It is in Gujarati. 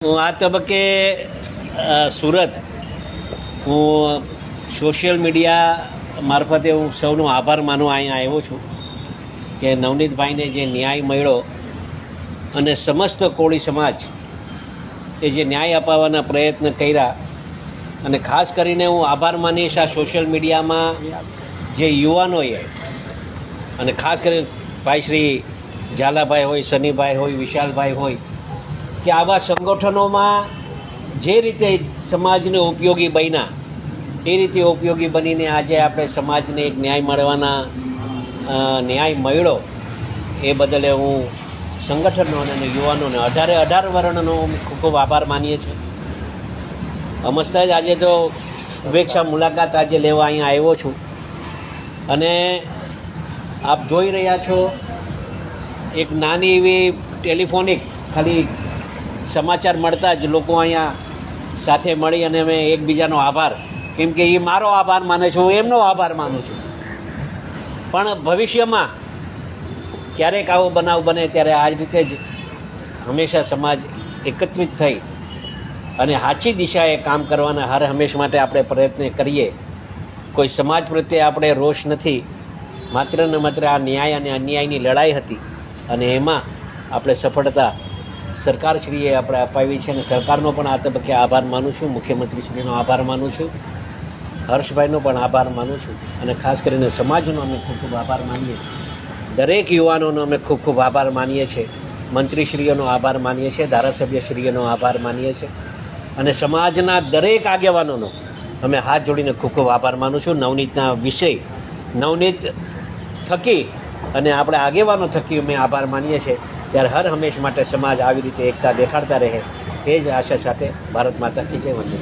હું આ તબક્કે સુરત હું સોશિયલ મીડિયા મારફતે હું સૌનો આભાર માનવા અહીંયા આવ્યો છું કે નવનીતભાઈને જે ન્યાય મળ્યો અને સમસ્ત કોળી સમાજ એ જે ન્યાય અપાવવાના પ્રયત્ન કર્યા અને ખાસ કરીને હું આભાર માનીશ આ સોશિયલ મીડિયામાં જે યુવાનોએ અને ખાસ કરીને ભાઈ શ્રી ઝાલાભાઈ હોય, સનીભાઈ હોય, વિશાલભાઈ હોય કે આવા સંગઠનોમાં જે રીતે સમાજને ઉપયોગી બન્યા એ રીતે ઉપયોગી બનીને આજે આપણે સમાજને એક ન્યાય મળ્યો એ બદલે હું સંગઠનો અને યુવાનોને 18 વર્ણનો ખૂબ ખૂબ આભાર માનીએ છીએ. અમસ્ત જ આજે તો શુભેચ્છા મુલાકાત આજે લેવા અહીંયા આવ્યો છું અને આપ જોઈ રહ્યા છો એક નાની એવી ટેલિફોનિક ખાલી સમાચાર મળતા જ લોકો અહીંયા સાથે મળી અને અમે એકબીજાનો આભાર, કેમ કે એ મારો આભાર માને છે, હું એમનો આભાર માનું છું. પણ ભવિષ્યમાં ક્યારેક આવો બનાવ બને ત્યારે આ રીતે જ હંમેશા સમાજ એકત્રિત થઈ અને સાચી દિશાએ કામ કરવાના હર હંમેશ માટે આપણે પ્રયત્ન કરીએ. કોઈ સમાજ પ્રત્યે આપણે રોષ નથી, માત્ર ને માત્ર આ ન્યાય અને અન્યાયની લડાઈ હતી અને એમાં આપણે સફળતા સરકારશ્રીએ આપણે અપાવી છે અને સરકારનો પણ આ તબક્કે આભાર માનું છું, મુખ્યમંત્રીશ્રીનો આભાર માનું છું, હર્ષભાઈનો પણ આભાર માનું છું અને ખાસ કરીને સમાજનો અમે ખૂબ ખૂબ આભાર માનીએ. દરેક યુવાનોનો અમે ખૂબ ખૂબ આભાર માનીએ છીએ, મંત્રીશ્રીઓનો આભાર માનીએ છીએ, ધારાસભ્યશ્રીઓનો આભાર માનીએ છીએ અને સમાજના દરેક આગેવાનોનો અમે હાથ જોડીને ખૂબ ખૂબ આભાર માનું છું. નવનીતના વિષય નવનીત થકી અને આપણે આગેવાનો થકી અમે આભાર માનીએ છીએ. ત્યારે હર હંમેશ માટે સમાજ આવી રીતે એકતા દેખાડતા રહે એ જ આશા સાથે ભારત માતા કી જય. વંદે.